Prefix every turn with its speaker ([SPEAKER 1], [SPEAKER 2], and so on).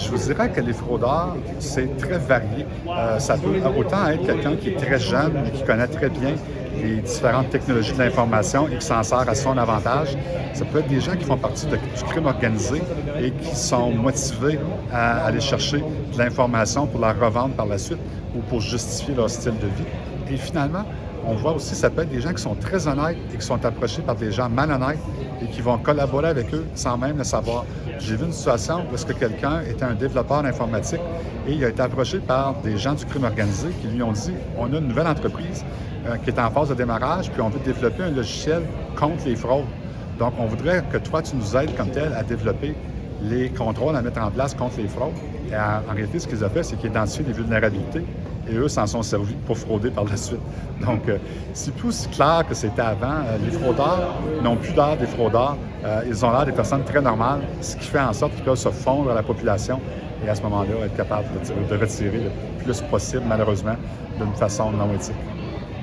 [SPEAKER 1] Je vous dirais que les fraudeurs, c'est très varié. Ça peut autant être quelqu'un qui est très jeune et qui connaît très bien les différentes technologies de l'information et qui s'en sert à son avantage. Ça peut être des gens qui font partie du crime organisé et qui sont motivés à aller chercher de l'information pour la revendre par la suite ou pour justifier leur style de vie. Et finalement, on voit aussi, ça peut être des gens qui sont très honnêtes et qui sont approchés par des gens malhonnêtes et qui vont collaborer avec eux sans même le savoir. J'ai vu une situation où est-ce que quelqu'un était un développeur d'informatique et il a été approché par des gens du crime organisé qui lui ont dit « On a une nouvelle entreprise qui est en phase de démarrage, puis on veut développer un logiciel contre les fraudes. Donc, on voudrait que toi, tu nous aides comme tel à développer les contrôles à mettre en place contre les fraudes. » Et en réalité, ce qu'ils ont fait, c'est qu'ils identifient des vulnérabilités et eux s'en sont servis pour frauder par la suite. Donc, c'est plus si clair que c'était avant. Les fraudeurs n'ont plus l'air des fraudeurs. Ils ont l'air des personnes très normales, ce qui fait en sorte qu'ils peuvent se fondre à la population et à ce moment-là, être capables de retirer le plus possible, malheureusement, d'une façon non éthique.